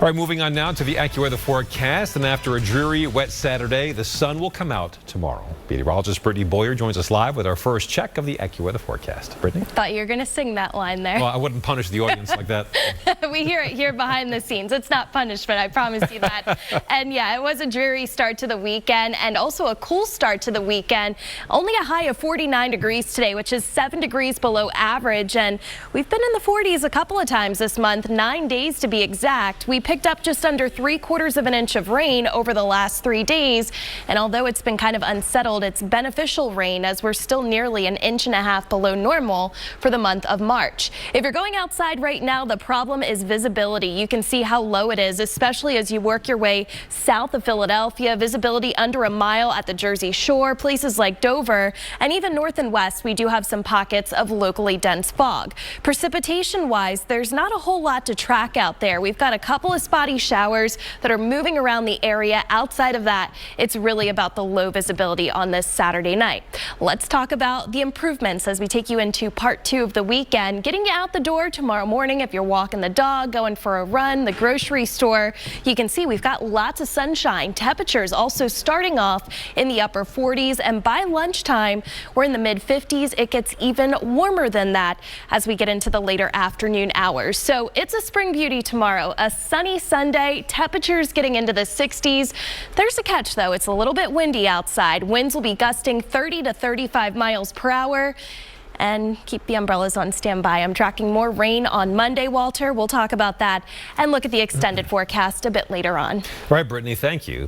All right, moving on now to the AccuWeather forecast. And after a dreary, wet Saturday, the sun will come out tomorrow. Meteorologist Brittany Boyer joins us live with our first check of the AccuWeather forecast. Brittany? Thought you were going to sing that line there. Well, I wouldn't punish the audience like that. We hear it here behind the scenes. It's not punishment, I promise you that. And yeah, it was a dreary start to the weekend and also a cool start to the weekend. Only a high of 49 degrees today, which is 7 degrees below average. And we've been in the 40s a couple of times this month, 9 days to be exact. We picked up just under 3/4 of an inch of rain over the last 3 days. And although it's been kind of unsettled, it's beneficial rain as we're still nearly an inch and a half below normal for the month of March. If you're going outside right now, the problem is visibility. You can see how low it is, especially as you work your way south of Philadelphia. Visibility under a mile at the Jersey Shore, places like Dover, and even north and west, we do have some pockets of locally dense fog. Precipitation-wise, there's not a whole lot to track out there. We've got a couple of spotty showers that are moving around the area. Outside of that, it's really about the low visibility on this Saturday night. Let's talk about the improvements as we take you into part 2 of the weekend. Getting you out the door tomorrow morning if you're walking the dog, going for a run, the grocery store. You can see we've got lots of sunshine. Temperatures also starting off in the upper 40s, and by lunchtime, we're in the mid 50s. It gets even warmer than that as we get into the later afternoon hours. So it's a spring beauty tomorrow. A sunny Sunday, temperatures getting into the 60s. There's a catch though, it's a little bit windy outside. Winds will be gusting 30 to 35 miles per hour. And keep the umbrellas on standby. I'm tracking more rain on Monday, Walter. We'll talk about that and look at the extended forecast a bit later on. All right, Brittany, thank you.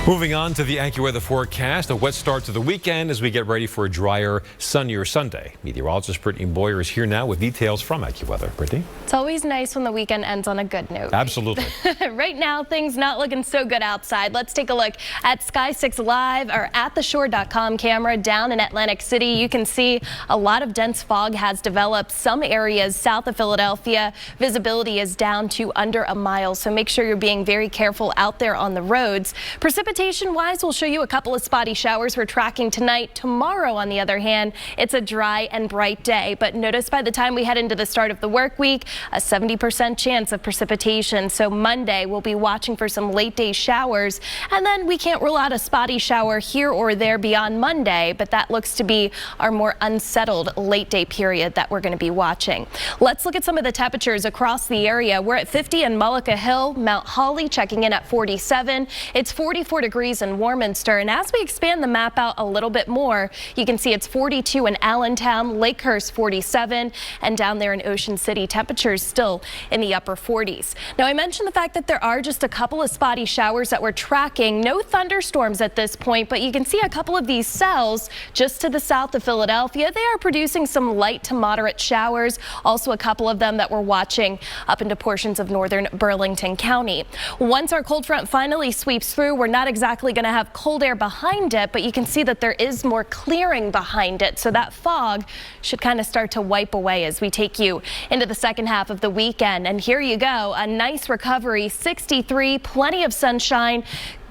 Moving on to the AccuWeather forecast, a wet start to the weekend as we get ready for a drier, sunnier Sunday. Meteorologist Brittany Boyer is here now with details from AccuWeather. Brittany? It's always nice when the weekend ends on a good note. Absolutely. Right now, things not looking so good outside. Let's take a look at Sky 6 Live or at theshore.com camera down in Atlantic City. You can see a lot of dense fog has developed. Some areas south of Philadelphia, visibility is down to under a mile, so make sure you're being very careful out there on the roads. Precipitation-wise, we'll show you a couple of spotty showers we're tracking tonight. Tomorrow, on the other hand, it's a dry and bright day. But notice by the time we head into the start of the work week, a 70% chance of precipitation. So Monday, we'll be watching for some late day showers. And then we can't rule out a spotty shower here or there beyond Monday, but that looks to be our more unsettled late day period that we're going to be watching. Let's look at some of the temperatures across the area. We're at 50 in Mullica Hill, Mount Holly checking in at 47. It's 44 degrees in Warminster, and as we expand the map out a little bit more, you can see it's 42 in Allentown, Lakehurst 47, and down there in Ocean City, temperatures still in the upper 40s. Now, I mentioned the fact that there are just a couple of spotty showers that we're tracking. No thunderstorms at this point, but you can see a couple of these cells just to the south of Philadelphia. They are producing some light to moderate showers. Also, a couple of them that we're watching up into portions of northern Burlington County. Once our cold front finally sweeps through, we're not exactly going to have cold air behind it, but you can see that there is more clearing behind it. So that fog should kind of start to wipe away as we take you into the second half of the weekend. And here you go, a nice recovery, 63, plenty of sunshine.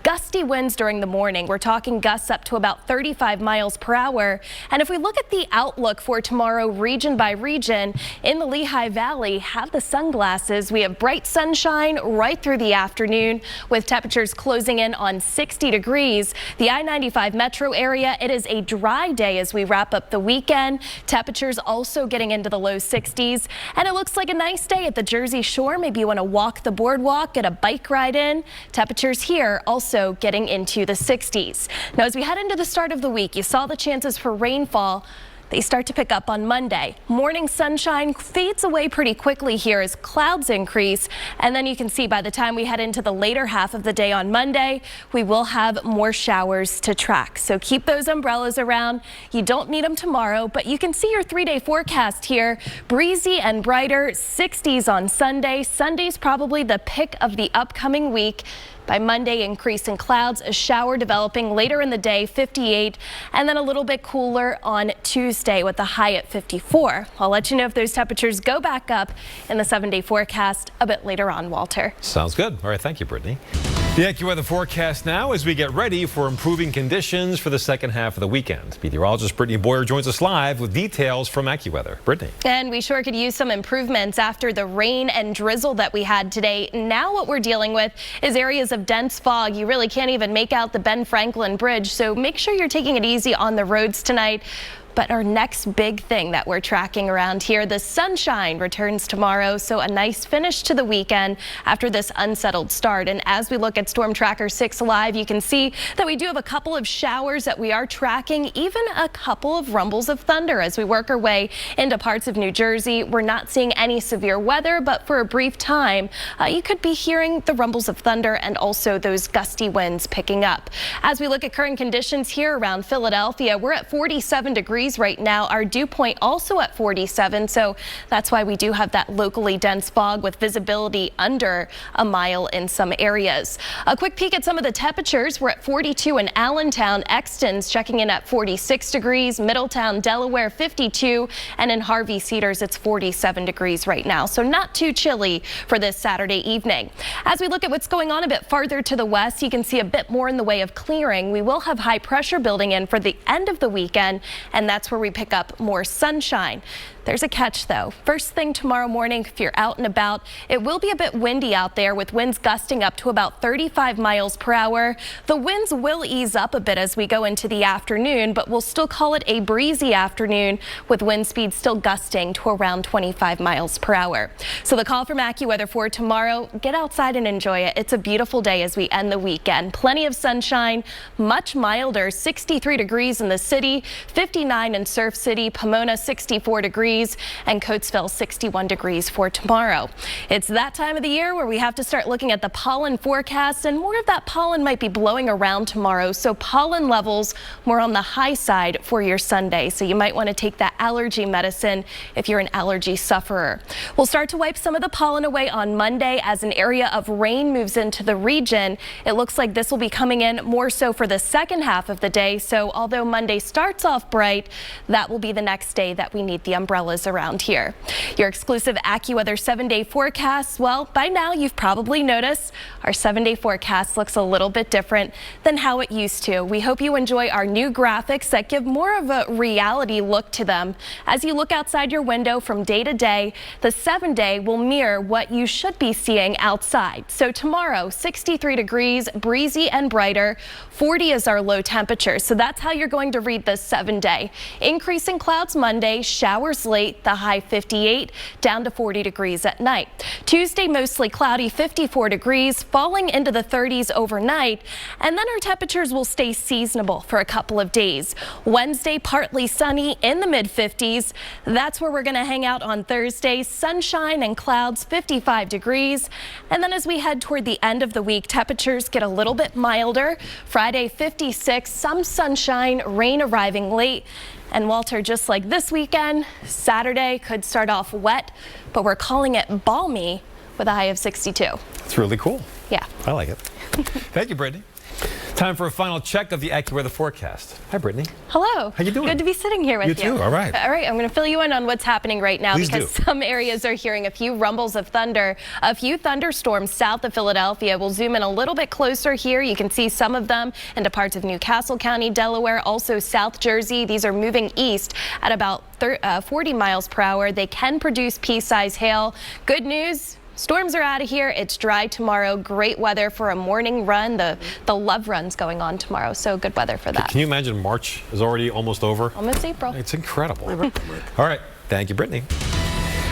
Gusty winds during the morning. We're talking gusts up to about 35 miles per hour. And if we look at the outlook for tomorrow region by region, in the Lehigh Valley, have the sunglasses. We have bright sunshine right through the afternoon with temperatures closing in on 60 degrees. The I-95 metro area, it is a dry day as we wrap up the weekend. Temperatures also getting into the low 60s. And it looks like a nice day at the Jersey Shore. Maybe you want to walk the boardwalk, get a bike ride in. Temperatures here also getting into the 60s. Now, as we head into the start of the week, you saw the chances for rainfall. They start to pick up on Monday. Morning sunshine fades away pretty quickly here as clouds increase. And then you can see by the time we head into the later half of the day on Monday, we will have more showers to track. So keep those umbrellas around. You don't need them tomorrow, but you can see your 3-day forecast here. Breezy and brighter, 60s on Sunday. Sunday's probably the pick of the upcoming week. By Monday, increase in clouds, a shower developing later in the day, 58, and then a little bit cooler on Tuesday with a high at 54. I'll let you know if those temperatures go back up in the 7-day forecast a bit later on, Walter. Sounds good. All right, thank you, Brittany. The AccuWeather forecast now as we get ready for improving conditions for the second half of the weekend. Meteorologist Brittany Boyer joins us live with details from AccuWeather. Brittany. And we sure could use some improvements after the rain and drizzle that we had today. Now what we're dealing with is areas of dense fog. You really can't even make out the Ben Franklin Bridge, so make sure you're taking it easy on the roads tonight. But our next big thing that we're tracking around here, the sunshine returns tomorrow, so a nice finish to the weekend after this unsettled start. And as we look at Storm Tracker 6 Live, you can see that we do have a couple of showers that we are tracking, even a couple of rumbles of thunder as we work our way into parts of New Jersey. We're not seeing any severe weather, but for a brief time, you could be hearing the rumbles of thunder and also those gusty winds picking up. As we look at current conditions here around Philadelphia, we're at 47 degrees right now. Our dew point also at 47, so that's why we do have that locally dense fog with visibility under a mile in some areas. A quick peek at some of the temperatures. We're at 42 in Allentown. Exton's checking in at 46 degrees. Middletown, Delaware 52, and in Harvey Cedars it's 47 degrees right now, so not too chilly for this Saturday evening. As we look at what's going on a bit farther to the west, you can see a bit more in the way of clearing. We will have high pressure building in for the end of the weekend, and that's where we pick up more sunshine. There's a catch though. First thing tomorrow morning, if you're out and about, it will be a bit windy out there with winds gusting up to about 35 miles per hour. The winds will ease up a bit as we go into the afternoon, but we'll still call it a breezy afternoon with wind speeds still gusting to around 25 miles per hour. So the call from AccuWeather for tomorrow, get outside and enjoy it. It's a beautiful day as we end the weekend. Plenty of sunshine, much milder, 63 degrees in the city, 59 in Surf City, Pomona 64 degrees, and Coatesville 61 degrees for tomorrow. It's that time of the year where we have to start looking at the pollen forecast, and more of that pollen might be blowing around tomorrow, so pollen levels more on the high side for your Sunday, so you might want to take that allergy medicine if you're an allergy sufferer. We'll start to wipe some of the pollen away on Monday as an area of rain moves into the region. It looks like this will be coming in more so for the second half of the day, so although Monday starts off bright, that will be the next day that we need the umbrellas around here. Your exclusive AccuWeather 7-day forecast, well, by now you've probably noticed our 7-day forecast looks a little bit different than how it used to. We hope you enjoy our new graphics that give more of a reality look to them. As you look outside your window from day to day, the 7-day will mirror what you should be seeing outside. So tomorrow, 63 degrees, breezy and brighter, 40 is our low temperature. So that's how you're going to read this 7-day. Increasing clouds Monday, showers late, the high 58, down to 40 degrees at night. Tuesday, mostly cloudy, 54 degrees, falling into the 30s overnight, and then our temperatures will stay seasonable for a couple of days. Wednesday, partly sunny in the mid-50s. That's where we're going to hang out on Thursday. Sunshine and clouds, 55 degrees. And then as we head toward the end of the week, temperatures get a little bit milder. Friday, 56, some sunshine, rain arriving late. And Walter, just like this weekend, Saturday could start off wet, but we're calling it balmy with a high of 62. It's really cool. Yeah. I like it. Thank you, Brittany. Time for a final check of the AccuWeather forecast. Hi, Brittany. Hello. How you doing? Good to be sitting here with you. You too. All right. All right. I'm going to fill you in on what's happening right now. Please because do. Some areas are hearing a few rumbles of thunder, a few thunderstorms south of Philadelphia. We'll zoom in a little bit closer here. You can see some of them into parts of Newcastle County, Delaware, also South Jersey. These are moving east at about 40 miles per hour. They can produce pea-sized hail. Good news. Storms are out of here. It's dry tomorrow. Great weather for a morning run. The love run's going on tomorrow, so good weather for that. Can you imagine March is already almost over? Almost April. It's incredible. All right. Thank you, Brittany.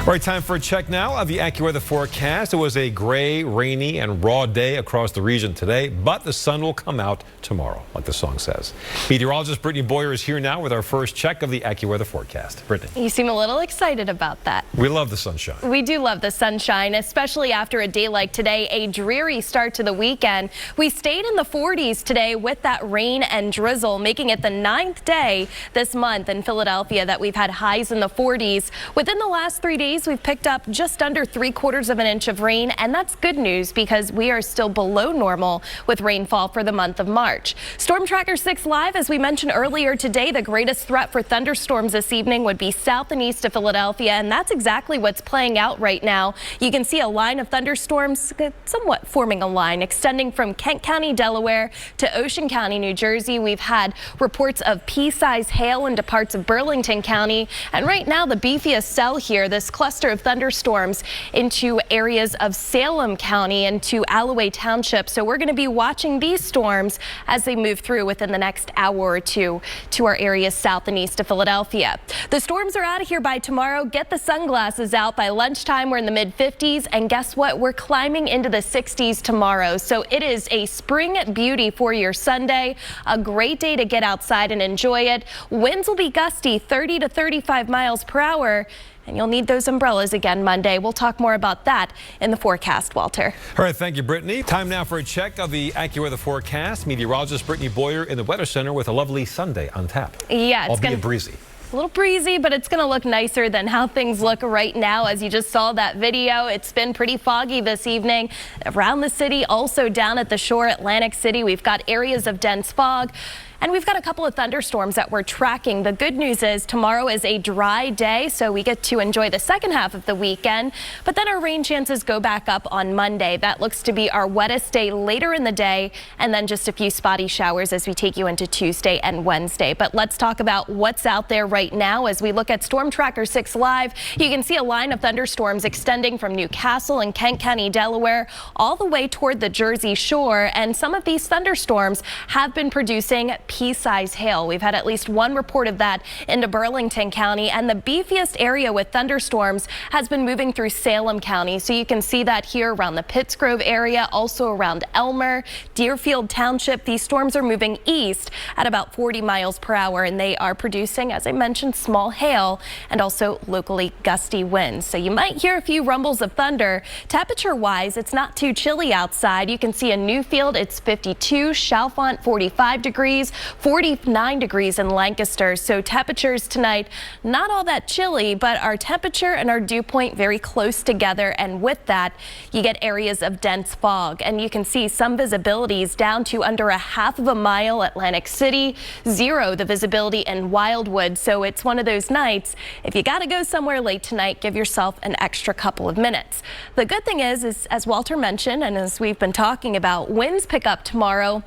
All right, time for a check now of the AccuWeather forecast. It was a gray, rainy, and raw day across the region today, but the sun will come out tomorrow, like the song says. Meteorologist Brittany Boyer is here now with our first check of the AccuWeather forecast. Brittany. You seem a little excited about that. We love the sunshine. We do love the sunshine, especially after a day like today, a dreary start to the weekend. We stayed in the 40s today with that rain and drizzle, making it the 9th day this month in Philadelphia that we've had highs in the 40s. Within the last 3 days, cities, we've picked up just under 3/4 of an inch of rain, and that's good news because we are still below normal with rainfall for the month of March. Storm Tracker 6 Live, as we mentioned earlier today, the greatest threat for thunderstorms this evening would be south and east of Philadelphia, and that's exactly what's playing out right now. You can see a line of thunderstorms somewhat forming a line extending from Kent County, Delaware to Ocean County, New Jersey. We've had reports of pea-sized hail into parts of Burlington County, and right now the beefiest cell here, this cluster of thunderstorms into areas of Salem County and to Alloway Township. So we're going to be watching these storms as they move through within the next hour or two to our areas south and east of Philadelphia. The storms are out of here by tomorrow. Get the sunglasses out. By lunchtime, we're in the mid-50s, and guess what? We're climbing into the 60s tomorrow. So it is a spring beauty for your Sunday. A great day to get outside and enjoy it. Winds will be gusty, 30 to 35 miles per hour. And you'll need those umbrellas again Monday. We'll talk more about that in the forecast, Walter. All right, thank you, Brittany. Time now for a check of the AccuWeather forecast. Meteorologist Brittany Boyer in the Weather Center with a lovely Sunday on tap. Yeah, it's albeit breezy. A little breezy, but it's going to look nicer than how things look right now. As you just saw that video, it's been pretty foggy this evening around the city. Also down at the shore, Atlantic City, we've got areas of dense fog. And we've got a couple of thunderstorms that we're tracking. The good news is tomorrow is a dry day, so we get to enjoy the second half of the weekend. But then our rain chances go back up on Monday. That looks to be our wettest day later in the day, and then just a few spotty showers as we take you into Tuesday and Wednesday. But let's talk about what's out there right now as we look at Storm Tracker 6 Live. You can see a line of thunderstorms extending from Newcastle and Kent County, Delaware, all the way toward the Jersey Shore. And some of these thunderstorms have been producing pea-sized hail. We've had at least one report of that into Burlington County, and the beefiest area with thunderstorms has been moving through Salem County. So you can see that here around the Pittsgrove area, also around Elmer, Deerfield Township. These storms are moving east at about 40 miles per hour, and they are producing, as I mentioned, small hail and also locally gusty winds. So you might hear a few rumbles of thunder. Temperature-wise, it's not too chilly outside. You can see in Newfield, it's 52, Chalfont 45 degrees, 49 degrees in Lancaster. So temperatures tonight, not all that chilly, but our temperature and our dew point very close together. And with that, you get areas of dense fog. And you can see some visibilities down to under a half of a mile Atlantic City, 0 the visibility in Wildwood. So it's one of those nights, if you got to go somewhere late tonight, give yourself an extra couple of minutes. The good thing is as Walter mentioned, and as we've been talking about, winds pick up tomorrow.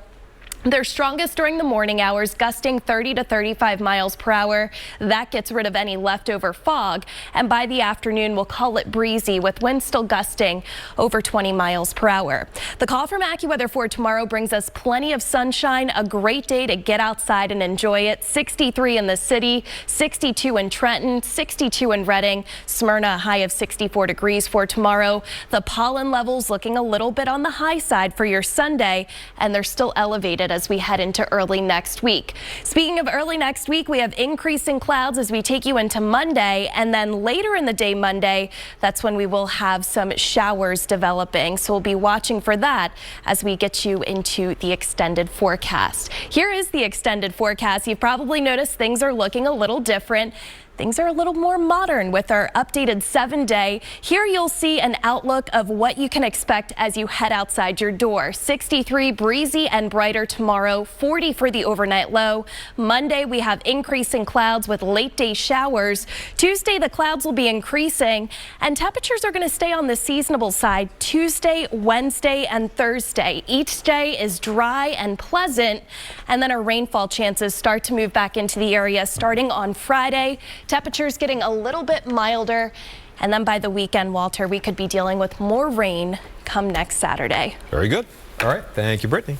They're strongest during the morning hours, gusting 30 to 35 miles per hour. That gets rid of any leftover fog. And by the afternoon, we'll call it breezy with winds still gusting over 20 miles per hour. The call from AccuWeather for tomorrow brings us plenty of sunshine, a great day to get outside and enjoy it. 63 in the city, 62 in Trenton, 62 in Reading, Smyrna, a high of 64 degrees for tomorrow. The pollen levels looking a little bit on the high side for your Sunday, and they're still elevated as we head into early next week. Speaking of early next week, we have increasing clouds as we take you into Monday, and then later in the day Monday, that's when we will have some showers developing. So we'll be watching for that as we get you into the extended forecast. Here is the extended forecast. You've probably noticed things are looking a little different. Things are a little more modern with our updated 7-day. Here you'll see an outlook of what you can expect as you head outside your door. 63 breezy and brighter tomorrow, 40 for the overnight low. Monday we have increasing clouds with late day showers. Tuesday the clouds will be increasing and temperatures are going to stay on the seasonable side Tuesday, Wednesday and Thursday. Each day is dry and pleasant, and then our rainfall chances start to move back into the area starting on Friday. Temperatures getting a little bit milder, and then by the weekend, Walter, we could be dealing with more rain come next Saturday. Very good. All right. Thank you, Brittany.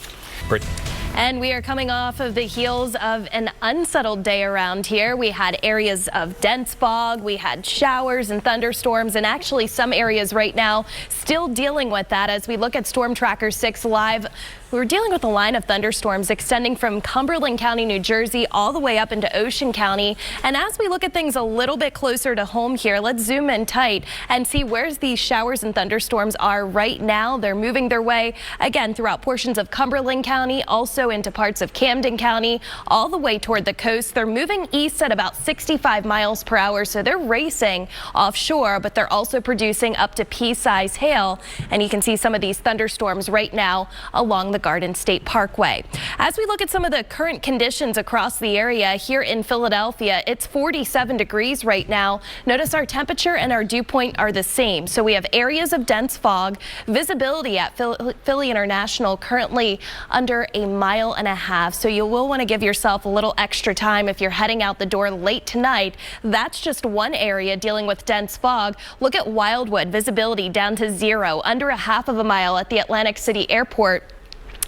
And we are coming off of the heels of an unsettled day around here. We had areas of dense fog, we had showers and thunderstorms, and actually some areas right now still dealing with that as we look at Storm Tracker 6 Live. We're dealing with a line of thunderstorms extending from Cumberland County, New Jersey, all the way up into Ocean County. And as we look at things a little bit closer to home here, let's zoom in tight and see where these showers and thunderstorms are right now. They're moving their way again throughout portions of Cumberland County, also into parts of Camden County, all the way toward the coast. They're moving east at about 65 miles per hour, so they're racing offshore, but they're also producing up to pea-size hail. And you can see some of these thunderstorms right now along the Garden State Parkway. As we look at some of the current conditions across the area here in Philadelphia, it's 47 degrees right now. Notice our temperature and our dew point are the same. So we have areas of dense fog. Visibility at Philly International currently under 1.5 miles. So you will want to give yourself a little extra time if you're heading out the door late tonight. That's just one area dealing with dense fog. Look at Wildwood, visibility down to 0, under 1/2 mile at the Atlantic City Airport.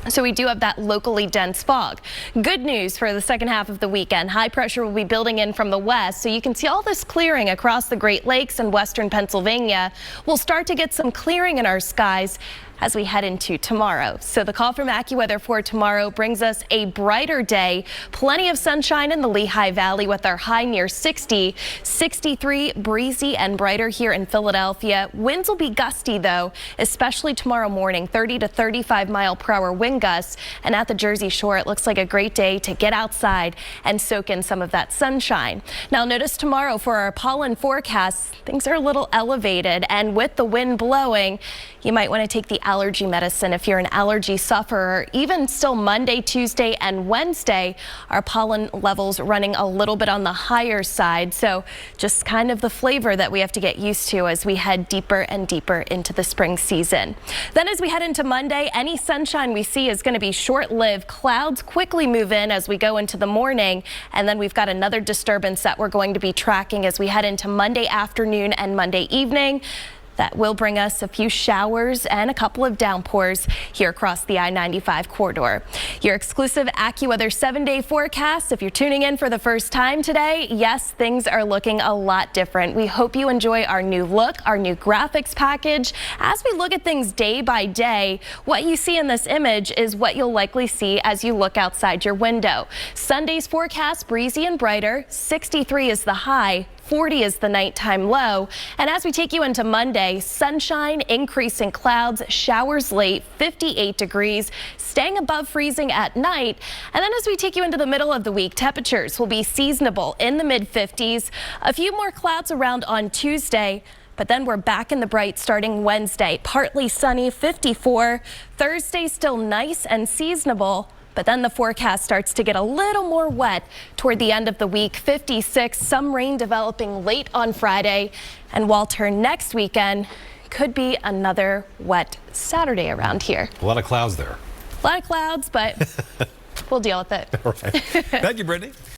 So we do have that locally dense fog. Good news for the second half of the weekend. High pressure will be building in from the west, so you can see all this clearing across the Great Lakes and western Pennsylvania. We'll start to get some clearing in our skies as we head into tomorrow. So the call from AccuWeather for tomorrow brings us a brighter day. Plenty of sunshine in the Lehigh Valley with our high near 60, 63 breezy and brighter here in Philadelphia. Winds will be gusty though, especially tomorrow morning, 30 to 35 mile per hour wind gusts. And at the Jersey Shore, it looks like a great day to get outside and soak in some of that sunshine. Now notice tomorrow for our pollen forecast, things are a little elevated, and with the wind blowing, you might want to take the allergy medicine if you're an allergy sufferer. Even still Monday, Tuesday, and Wednesday, our pollen levels running a little bit on the higher side. So just kind of the flavor that we have to get used to as we head deeper and deeper into the spring season. Then as we head into Monday, any sunshine we see is going to be short-lived. Clouds quickly move in as we go into the morning. And then we've got another disturbance that we're going to be tracking as we head into Monday afternoon and Monday evening. That will bring us a few showers and a couple of downpours here across the I-95 corridor. Your exclusive AccuWeather 7-day forecast. If you're tuning in for the first time today, yes, things are looking a lot different. We hope you enjoy our new look, our new graphics package. As we look at things day by day, what you see in this image is what you'll likely see as you look outside your window. Sunday's forecast, breezy and brighter. 63 is the high. 40 is the nighttime low. And as we take you into Monday, sunshine, increasing clouds, showers late, 58 degrees, staying above freezing at night. And then as we take you into the middle of the week, temperatures will be seasonable in the mid-50s. A few more clouds around on Tuesday. But then we're back in the bright starting Wednesday. Partly sunny, 54. Thursday still nice and seasonable. But then the forecast starts to get a little more wet toward the end of the week. 56, some rain developing late on Friday. And Walter, next weekend could be another wet Saturday around here. A lot of clouds there. A lot of clouds, but we'll deal with it. All right. Thank you, Brittany.